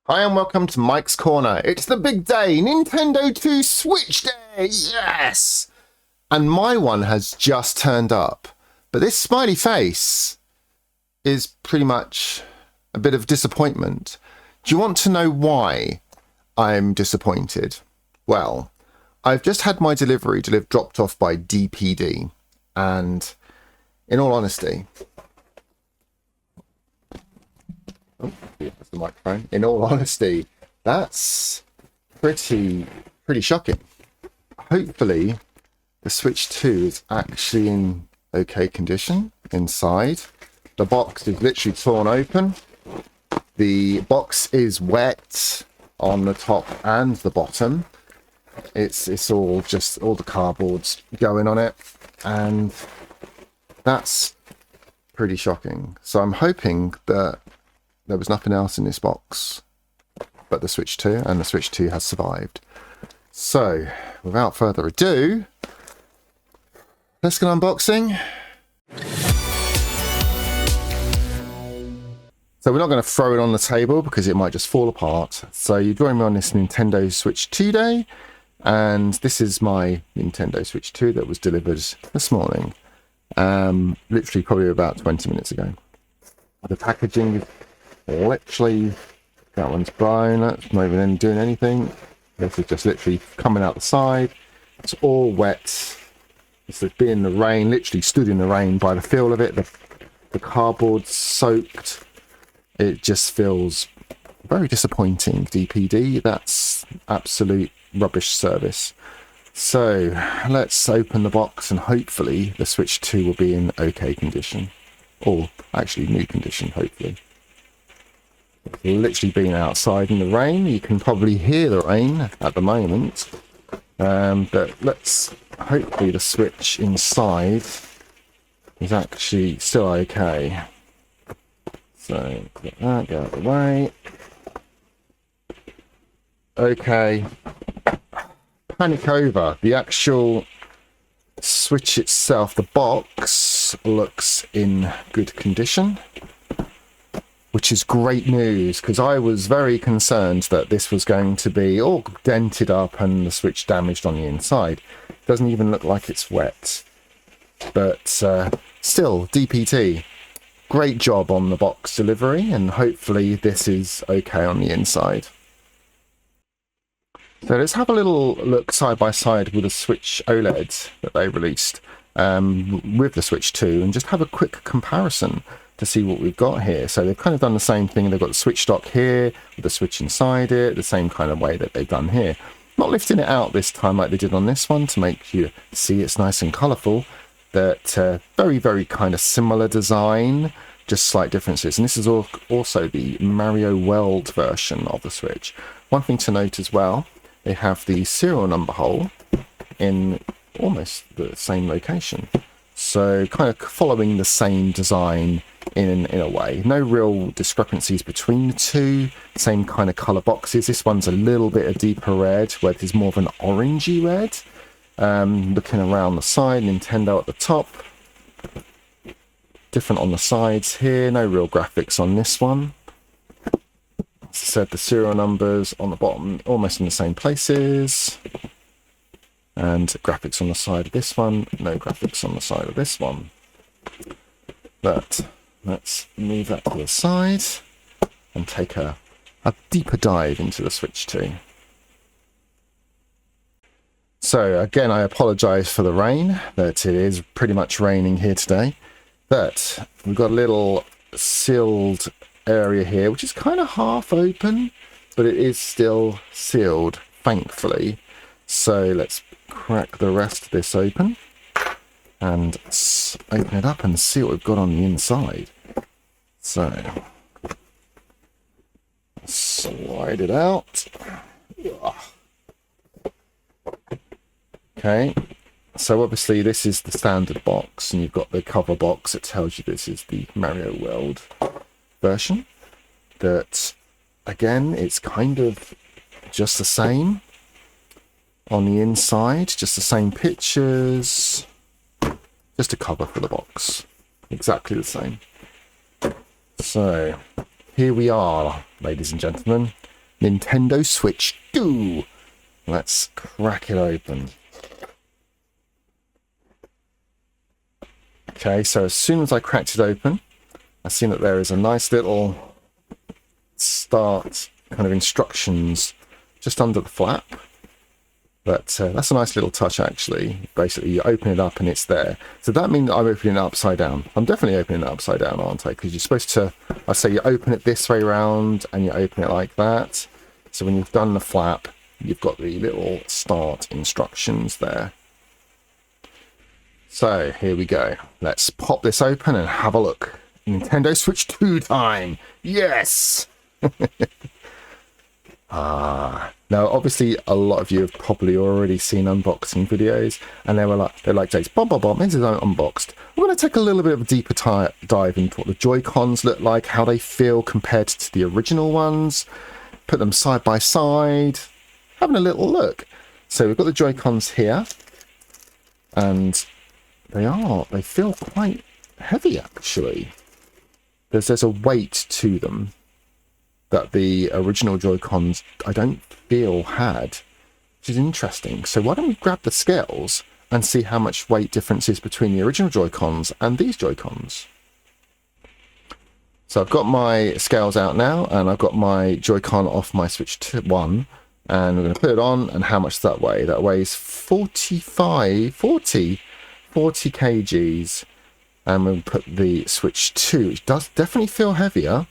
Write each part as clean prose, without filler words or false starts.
Hi and welcome to Mike's Corner. It's the big day, Nintendo 2 Switch Day, yes! And my one has just turned up. But this smiley face is pretty much a bit of disappointment. Do you want to know why I'm disappointed? Well, I've just had my delivery dropped off by DPD. And in all honesty, that's the microphone. In all honesty, that's pretty shocking. Hopefully, the Switch 2 is actually in okay condition inside. The box is literally torn open. The box is wet on the top and the bottom. It's all the cardboard's going on it, and that's pretty shocking. So I'm hoping that there was nothing else in this box but the Switch 2, and the Switch 2 has survived. So, without further ado, let's get unboxing. So we're not going to throw it on the table because it might just fall apart. So you join me on this Nintendo Switch 2 day, and this is my Nintendo Switch 2 that was delivered this morning. Literally probably about 20 minutes ago. The packaging is literally, that one's brown, that's not even doing anything. This is just literally coming out the side. It's all wet. It's been in the rain, literally stood in the rain by the feel of it. The cardboard's soaked. It just feels very disappointing, DPD. That's absolute rubbish service. So let's open the box and hopefully the Switch 2 will be in okay condition. Or actually new condition, hopefully. It's literally been outside in the rain. You can probably hear the rain at the moment. But let's hopefully the Switch inside is actually still okay. So get that, get out of the way. Okay. Panic over. The actual Switch itself, the box looks in good condition, which is great news because I was very concerned that this was going to be all dented up and the Switch damaged on the inside. It doesn't even look like it's wet. But still, DPT, great job on the box delivery, and hopefully this is okay on the inside. So let's have a little look side by side with the Switch OLED that they released with the Switch 2 and just have a quick comparison to see what we've got here. So they've kind of done the same thing. They've got the Switch dock here with the Switch inside it, the same kind of way that they've done here. Not lifting it out this time like they did on this one to make you see it's nice and colourful. That very kind of similar design, just slight differences. And this is also the Mario World version of the Switch. One thing to note as well, they have the serial number hole in almost the same location. So kind of following the same design in a way. No real discrepancies between the two. Same kind of colour boxes. This one's a little bit of deeper red, where there's more of an orangey red. Looking around the side, Nintendo at the top. Different on the sides here. No real graphics on this one. As I said, the serial numbers on the bottom almost in the same places. And graphics on the side of this one. No graphics on the side of this one. But let's move that to the side and take a deeper dive into the Switch 2. So again, I apologise for the rain, that it is pretty much raining here today. But we've got a little sealed area here, which is kind of half open, but it is still sealed, thankfully. So let's crack the rest of this open and open it up and see what we've got on the inside. So slide it out. Okay, so obviously this is the standard box, and you've got the cover box that tells you this is the Mario World version. That again, it's kind of just the same on the inside, just the same pictures, just a cover for the box, exactly the same. So here we are, ladies and gentlemen. Nintendo Switch 2. Let's crack it open. Okay, so as soon as I cracked it open, I see that there is a nice little start kind of instructions just under the flap. But that's a nice little touch, actually. Basically, you open it up and it's there. So that means I'm opening it upside down. I'm definitely opening it upside down, aren't I? Because you're supposed to, I say you open it this way around and you open it like that. So when you've done the flap, you've got the little start instructions there. So here we go. Let's pop this open and have a look. Nintendo Switch 2 time. Yes! Now obviously a lot of you have probably already seen unboxing videos, and they're like, Jace, this is unboxed. I'm going to take a little bit of a deeper dive into what the Joy-Cons look like, how they feel compared to the original ones, put them side by side, having a little look. So we've got the Joy-Cons here, and they feel quite heavy actually. There's a weight to them that the original Joy-Cons I don't feel had, which is interesting. So why don't we grab the scales and see how much weight difference is between the original Joy-Cons and these Joy-Cons. So I've got my scales out now, and I've got my Joy-Con off my Switch 1, and we're going to put it on, and how much does that weigh? That weighs 40 kgs, and we'll put the Switch 2, which does definitely feel heavier,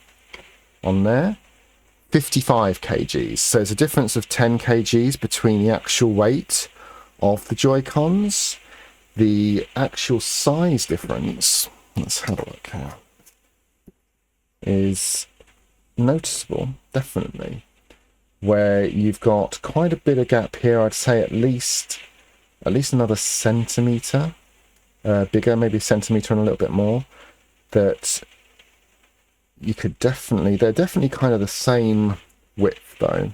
on there. 55 kgs. So there's a difference of 10 kgs between the actual weight of the Joy-Cons. The actual size difference, let's have a look here, is noticeable, definitely. Where you've got quite a bit of gap here, I'd say at least another centimetre bigger, maybe a centimetre and a little bit more, that you could they're definitely kind of the same width though,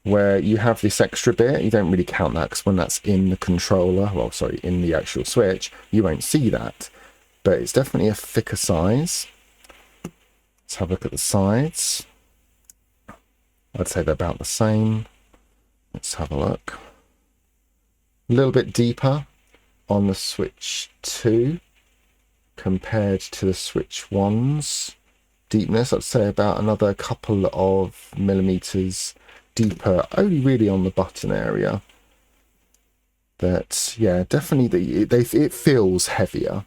where you have this extra bit, you don't really count that because when that's in the controller, well sorry, in the actual Switch, you won't see that, but it's definitely a thicker size. Let's have a look at the sides. I'd say they're about the same. Let's have a look. A little bit deeper on the Switch 2 compared to the Switch 1's deepness. I'd say about another couple of millimeters deeper, only really on the button area. But yeah, definitely it feels heavier.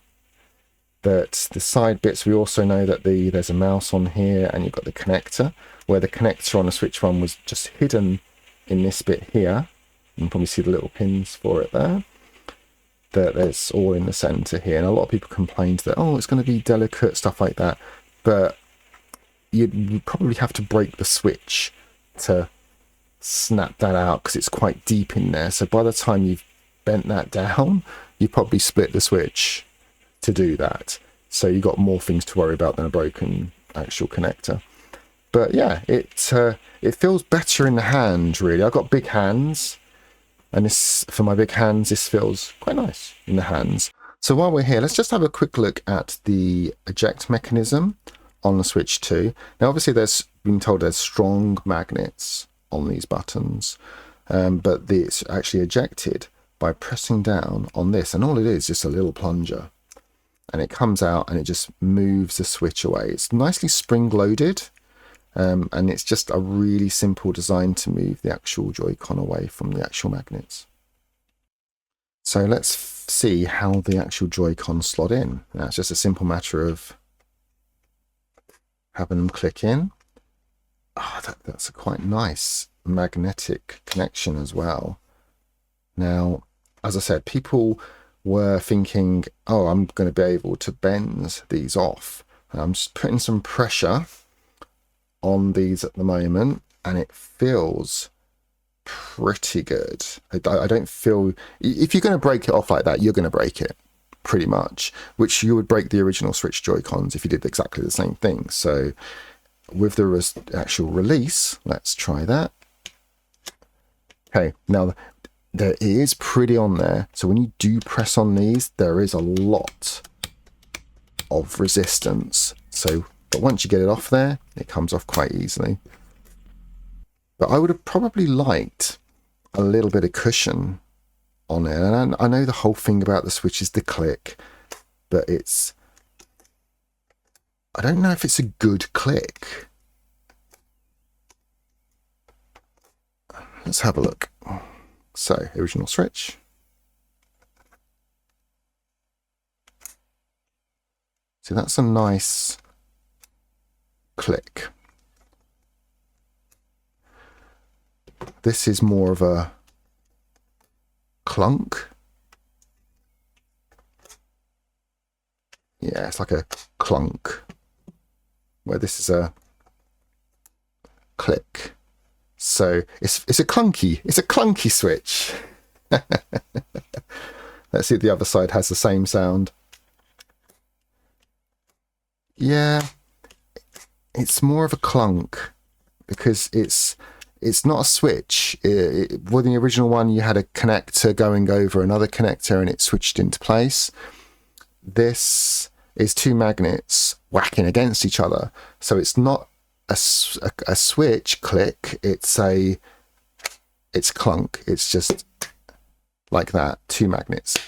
But the side bits, we also know that there's a mouse on here, and you've got the connector, where the connector on the Switch 1 was just hidden in this bit here. You can probably see the little pins for it there. That it's all in the center here, and a lot of people complained that, oh, it's going to be delicate, stuff like that, but you'd probably have to break the Switch to snap that out because it's quite deep in there. So by the time you've bent that down, you probably split the Switch to do that, so you got more things to worry about than a broken actual connector. But yeah, it feels better in the hand, really. I've got big hands, and this, for my big hands, this feels quite nice in the hands. So while we're here, let's just have a quick look at the eject mechanism on the Switch 2. Now, obviously, there's been told there's strong magnets on these buttons, but it's actually ejected by pressing down on this, and all it is just a little plunger, and it comes out and it just moves the Switch away. It's nicely spring-loaded. And it's just a really simple design to move the actual Joy-Con away from the actual magnets. So let's see how the actual Joy-Con slot in. Now it's just a simple matter of having them click in. That's a quite nice magnetic connection as well. Now, as I said, people were thinking, oh, I'm going to be able to bend these off. I'm just putting some pressure on these at the moment, and it feels pretty good. I don't feel, if you're going to break it off like that, you're going to break it pretty much, which you would break the original Switch Joy-Cons if you did exactly the same thing. So with the actual release, let's try that. Okay, now there is pretty on there, so when you do press on these, there is a lot of resistance. So but once you get it off there, it comes off quite easily. But I would have probably liked a little bit of cushion on it. And I know the whole thing about the Switch is the click, but I don't know if it's a good click. Let's have a look. So, original Switch. So that's a nice click. This is more of a clunk. Yeah, it's like a clunk, where this is a click. So it's a clunky Switch. Let's see if the other side has the same sound. Yeah, it's more of a clunk because it's not a Switch. With the original one, you had a connector going over another connector and it switched into place. This is two magnets whacking against each other. So it's not a Switch click. It's clunk. It's just like that. Two magnets,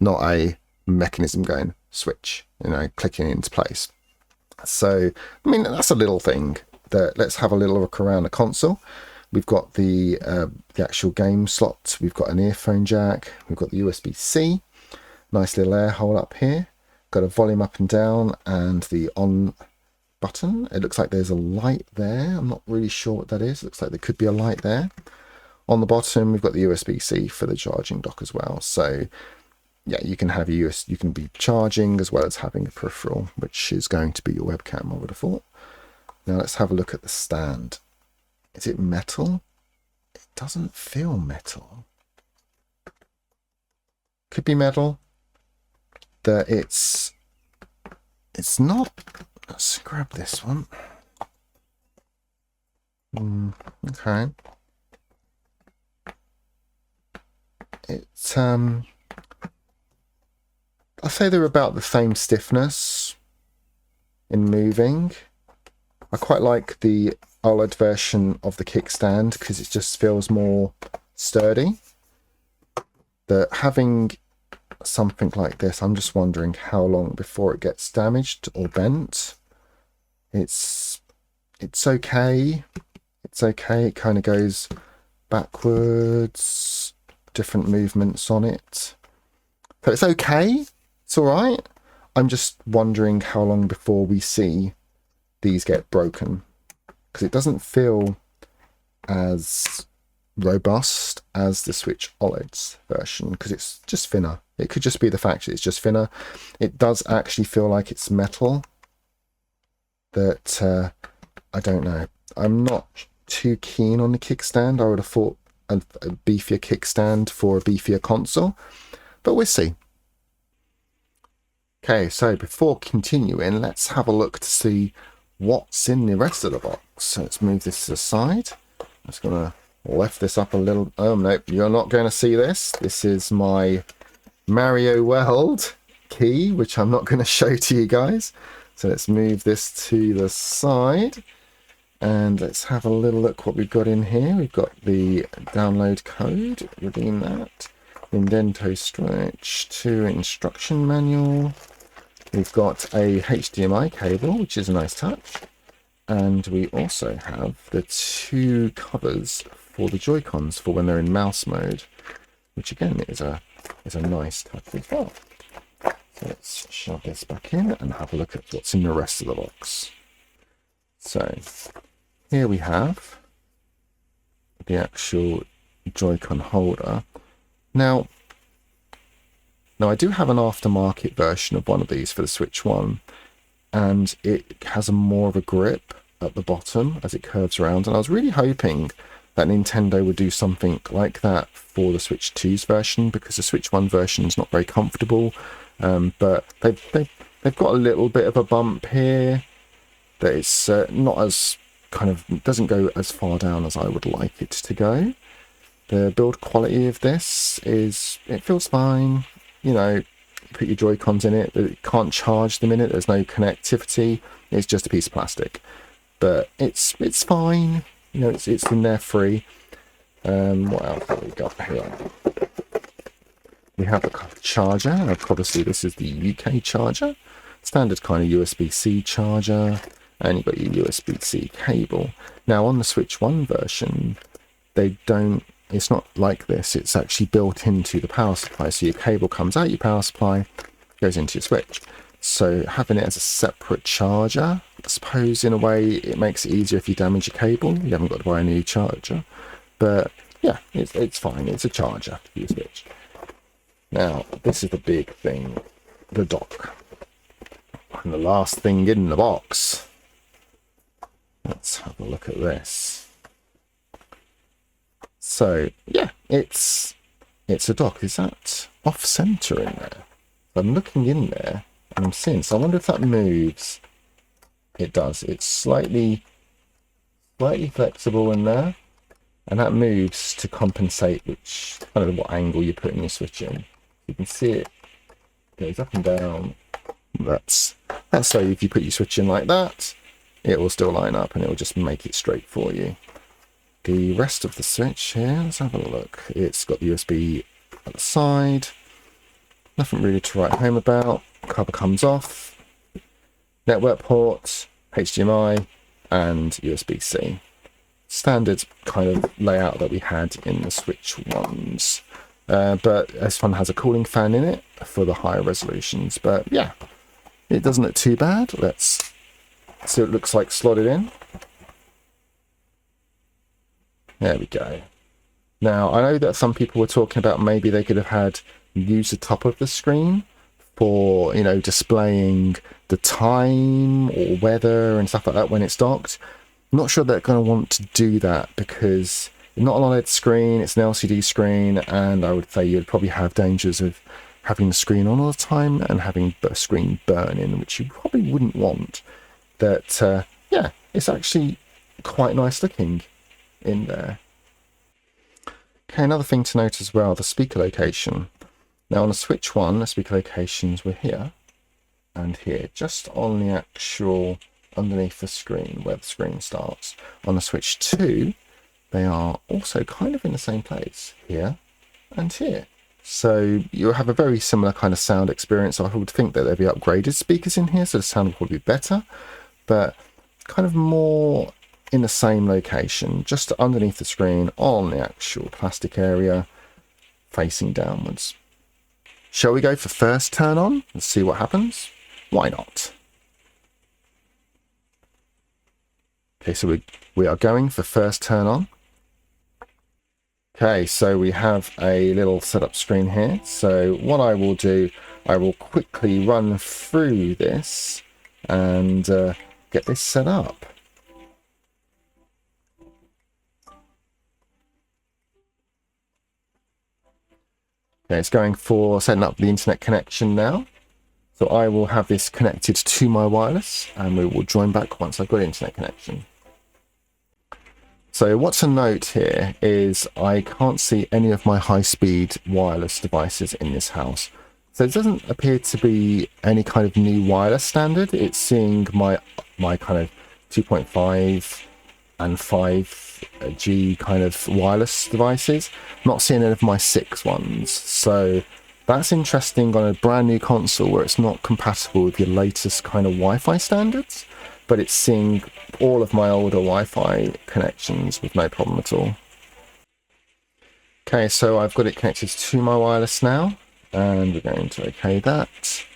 not a mechanism going switch, clicking into place. So, I mean, that's a little thing. Let's have a little look around the console. We've got the actual game slot. We've got an earphone jack. We've got the USB-C. Nice little air hole up here. Got a volume up and down and the on button. It looks like there's a light there. I'm not really sure what that is. It looks like there could be a light there. On the bottom, we've got the USB-C for the charging dock as well. So, yeah, you can have you can be charging as well as having a peripheral, which is going to be your webcam, I would have thought. Now let's have a look at the stand. Is it metal? It doesn't feel metal. Could be metal. That it's not. Let's grab this one. Okay. It's I'd say they're about the same stiffness in moving. I quite like the OLED version of the kickstand because it just feels more sturdy. That having something like this, I'm just wondering how long before it gets damaged or bent. It's okay. It's okay. It kind of goes backwards, different movements on it. So it's okay. It's all right. I'm just wondering how long before we see these get broken, because it doesn't feel as robust as the Switch OLED's version, because it's just thinner. It could just be the fact that it's just thinner. It does actually feel like it's metal. That I don't know. I'm not too keen on the kickstand. I would have thought a beefier kickstand for a beefier console, but we'll see. Okay, so before continuing, let's have a look to see what's in the rest of the box. So let's move this to the side. I'm just going to lift this up a little. Oh, no, you're not going to see this. This is my Mario World key, which I'm not going to show to you guys. So let's move this to the side. And let's have a little look what we've got in here. We've got the download code. Redeem that. nintendoswitch 2 instruction manual. We've got a HDMI cable, which is a nice touch. And we also have the two covers for the Joy-Cons for when they're in mouse mode, which again is a nice touch as well. So let's shove this back in and have a look at what's in the rest of the box. So here we have the actual Joy-Con holder. Now I do have an aftermarket version of one of these for the Switch 1, and it has a more of a grip at the bottom as it curves around, and I was really hoping that Nintendo would do something like that for the Switch 2's version, because the Switch 1 version is not very comfortable, but they've got a little bit of a bump here that it's not as doesn't go as far down as I would like it to go. The build quality of this it feels fine. Put your Joy-Cons in it, but it can't charge them in it. There's no connectivity. It's just a piece of plastic, but it's fine. You know, it's in there free. What else have we got here? We have a charger. Obviously, this is the UK charger. Standard kind of USB-C charger. And you've got your USB-C cable. Now, on the Switch 1 version, it's not like this. It's actually built into the power supply. So your cable comes out your power supply, goes into your Switch. So having it as a separate charger, I suppose in a way it makes it easier if you damage your cable. You haven't got to buy a new charger. But yeah, it's fine. It's a charger for your Switch. Now, this is the big thing, the dock. And the last thing in the box. Let's have a look at this. So, yeah, it's a dock. Is that off-center in there? I'm looking in there and I'm seeing. So I wonder if that moves. It does. It's slightly flexible in there. And that moves to compensate which kind of what angle you're putting your Switch in. You can see it goes up and down. That's so if you put your Switch in like that, it will still line up and it will just make it straight for you. The rest of the Switch here, let's have a look. It's got the USB at the side. Nothing really to write home about. Cover comes off. Network ports, HDMI, and USB-C. Standard kind of layout that we had in the Switch ones. But this one has a cooling fan in it for the higher resolutions. But yeah, it doesn't look too bad. Let's see what it looks like slotted in. There we go. Now, I know that some people were talking about maybe they could have used the top of the screen for, you know, displaying the time or weather and stuff like that when it's docked. I'm not sure they're going to want to do that because it's not an OLED screen, it's an LCD screen, and I would say you'd probably have dangers of having the screen on all the time and having the screen burn-in, which you probably wouldn't want. But yeah, it's actually quite nice looking in there. Okay, another thing to note as well, the speaker location. Now on the Switch 1, the speaker locations were here and here, just on the actual underneath the screen where the screen starts. On the Switch 2, they are also kind of in the same place, here and here. So you'll have a very similar kind of sound experience. I would think that there'd be upgraded speakers in here, so the sound would be better, but kind of more in the same location, just underneath the screen on the actual plastic area, facing downwards. Shall we go for first turn on and see what happens? Why not? Okay, so we are going for first turn on. Okay, so we have a little setup screen here. So what I will do, I will quickly run through this and get this set up. Okay, it's going for setting up the internet connection now. So I will have this connected to my wireless and we will join back once I've got internet connection. So what to note here is I can't see any of my high-speed wireless devices in this house. So it doesn't appear to be any kind of new wireless standard. It's seeing my kind of 2.5 and 5G kind of wireless devices. I'm not seeing any of my 6 ones. So that's interesting on a brand new console where it's not compatible with your latest kind of Wi-Fi standards, but it's seeing all of my older Wi-Fi connections with no problem at all. Okay, so I've got it connected to my wireless now, and we're going to OK that.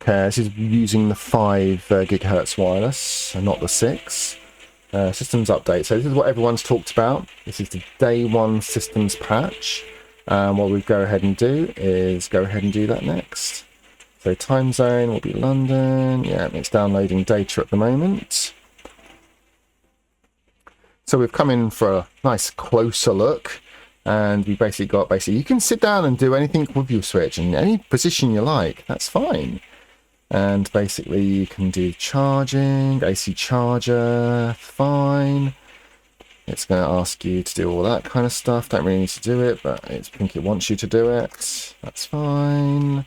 Okay, this is using the 5 gigahertz wireless and not the 6. Systems update. So this is what everyone's talked about. This is the day 1 systems patch. What we go ahead and do is go ahead and do that next. So time zone will be London. Yeah, it's downloading data at the moment. So we've come in for a nice closer look, and we basically got you can sit down and do anything with your Switch in any position you like. That's fine. And basically you can do charging, AC charger, fine. It's going to ask you to do all that kind of stuff. Don't really need to do it, but I think it wants you to do it. That's fine.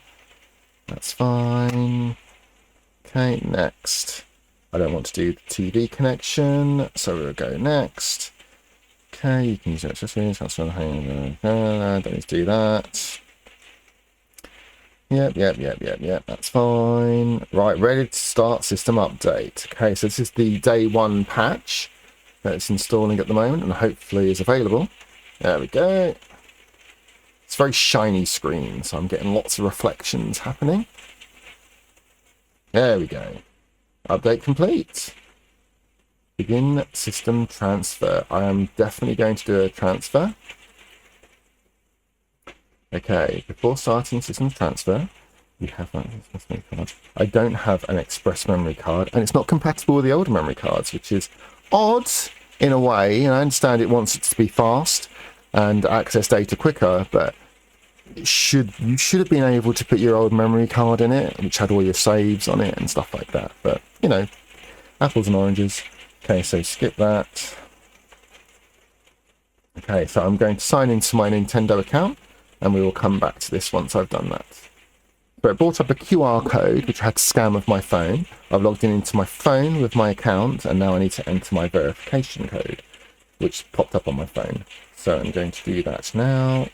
That's fine. Okay, next. I don't want to do the TV connection, so we'll go next. Okay, you can use accessories. Don't need to do that. Yep, that's fine. Right, ready to start system update. Okay, so this is the day 1 patch that it's installing at the moment and hopefully is available. There we go. It's a very shiny screen, so I'm getting lots of reflections happening. There we go. Update complete. Begin system transfer. I am definitely going to do a transfer. Okay, before starting system transfer, you have an express memory card. I don't have an express memory card, and it's not compatible with the older memory cards, which is odd in a way. And I understand it wants it to be fast and access data quicker, but you should have been able to put your old memory card in it, which had all your saves on it and stuff like that. But, you know, apples and oranges. Okay, so skip that. Okay, so I'm going to sign into my Nintendo account, and we will come back to this once I've done that. So it brought up a QR code, which I had to scan with my phone. I've logged in into my phone with my account, and now I need to enter my verification code, which popped up on my phone. So I'm going to do that now.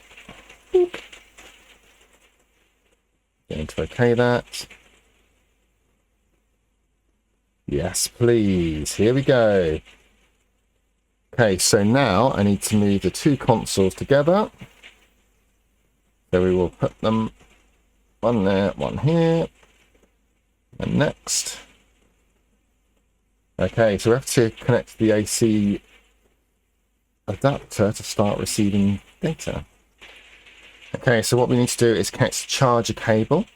Boop. Going to OK that. Yes, please. Here we go. Okay, so now I need to move the 2 consoles together. So we will put them one there, one here, and next. Okay, so we have to connect the AC adapter to start receiving data. Okay, so what we need to do is connect the charger cable.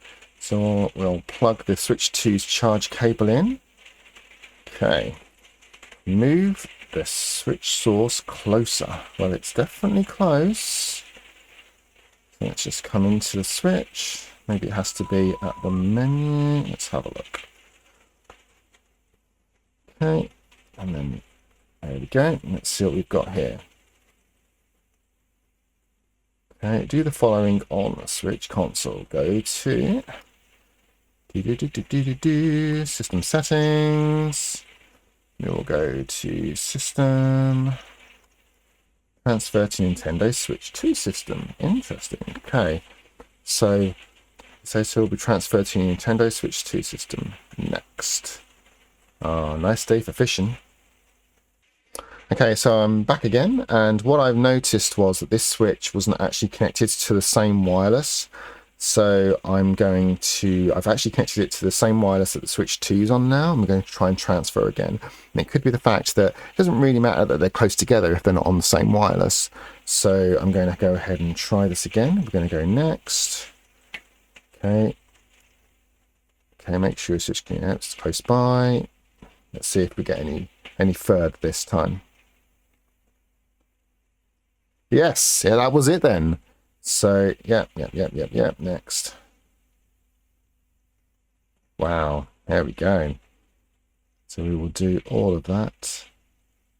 So we'll plug the Switch 2's charge cable in. Okay, move the switch source closer. Well, it's definitely close. So let's just come into the switch. Maybe it has to be at the menu. Let's have a look. Okay, and then there we go. Let's see what we've got here. Okay, do the following on Switch console. Go to system settings. We'll go to system. Transfer to Nintendo Switch 2 system. Interesting. Okay, so will be transferred to Nintendo Switch 2 system. Next. Oh, nice day for fishing. Okay, so I'm back again, and what I've noticed was that this Switch wasn't actually connected to the same wireless. So I've actually connected it to the same wireless that the Switch 2's on now. I'm going to try and transfer again. And it could be the fact that it doesn't really matter that they're close together if they're not on the same wireless. So I'm going to go ahead and try this again. We're going to go next. Okay. Okay, make sure it's close by. Let's see if we get any further this time. Yes, yeah, that was it then. So, yep, next. Wow, there we go. So we will do all of that.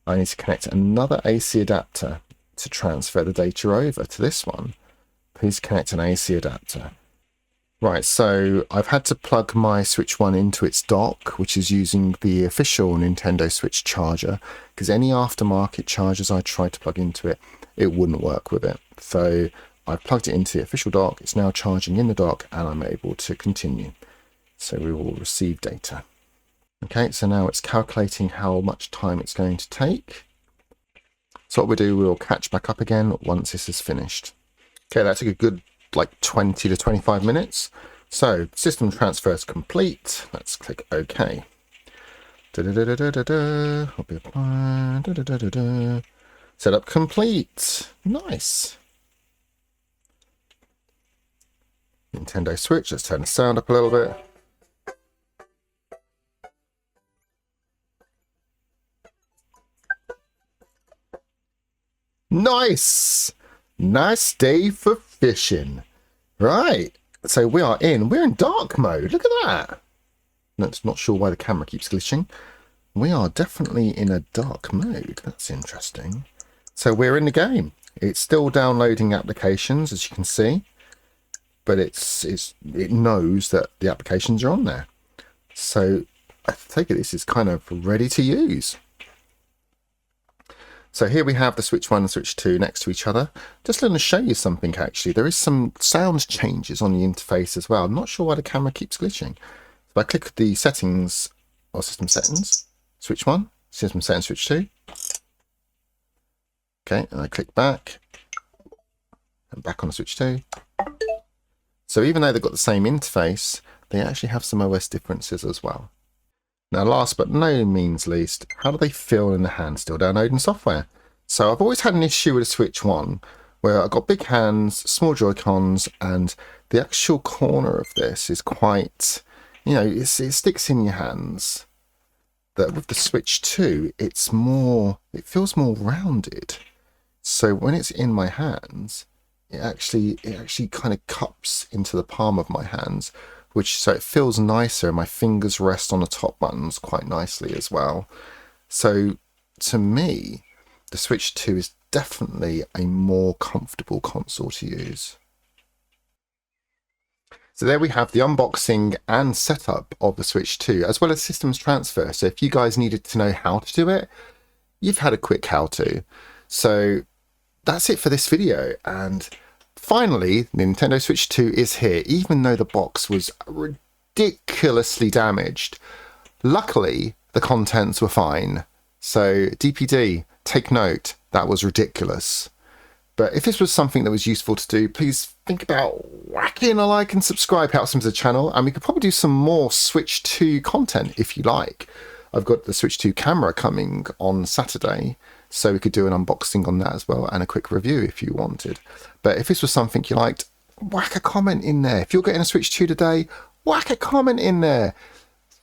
I need to connect another AC adapter to transfer the data over to this one. Please connect an AC adapter. Right, so I've had to plug my Switch 1 into its dock, which is using the official Nintendo Switch charger, because any aftermarket chargers I tried to plug into it, it wouldn't work with it. So I've plugged it into the official dock, it's now charging in the dock, and I'm able to continue. So we will receive data. Okay, so now it's calculating how much time it's going to take. So what we'll catch back up again once this is finished. Okay, that took a good like 20 to 25 minutes. So system transfer is complete. Let's click OK. Will be applied. Setup complete. Nice. Nintendo Switch. Let's turn the sound up a little bit. Nice. Nice day for fishing. Right. So we're in dark mode. Look at that. Not sure why the camera keeps glitching. We are definitely in a dark mode. That's interesting. So we're in the game. It's still downloading applications, as you can see, but it knows that the applications are on there. So I take it this is kind of ready to use. So here we have the Switch 1 and Switch 2 next to each other. Just going to show you something actually. There is some sound changes on the interface as well. I'm not sure why the camera keeps glitching. If I click the settings, or system settings, Switch 1, system settings, Switch 2. Okay, and I click back, and back on the Switch 2. So even though they've got the same interface, they actually have some OS differences as well. Now, last but no means least, how do they feel in the hand still downloading software? So I've always had an issue with the Switch 1 where I've got big hands, small Joy-Cons, and the actual corner of this is quite, you know, it sticks in your hands. But with the Switch 2, it feels more rounded. So when it's in my hands, it actually kind of cups into the palm of my hands, so it feels nicer, and my fingers rest on the top buttons quite nicely as well. So to me, the Switch 2 is definitely a more comfortable console to use. So there we have the unboxing and setup of the Switch 2, as well as systems transfer. So if you guys needed to know how to do it, you've had a quick how-to. So that's it for this video, and finally, Nintendo Switch 2 is here, even though the box was ridiculously damaged. Luckily, the contents were fine. So DPD, take note, that was ridiculous. But if this was something that was useful to do, please think about whacking a like and subscribe, helps them to the channel, and we could probably do some more Switch 2 content if you like. I've got the Switch 2 camera coming on Saturday, so we could do an unboxing on that as well, and a quick review if you wanted. But if this was something you liked, whack a comment in there. If you're getting a Switch 2 today, whack a comment in there.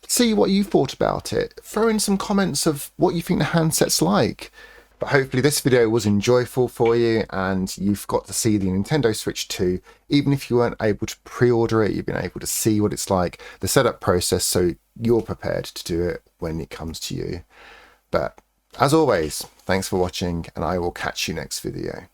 See what you thought about it. Throw in some comments of what you think the handset's like. But hopefully this video was enjoyable for you, and you've got to see the Nintendo Switch 2. Even if you weren't able to pre-order it, you've been able to see what it's like, the setup process, so you're prepared to do it when it comes to you. But as always, thanks for watching, and I will catch you next video.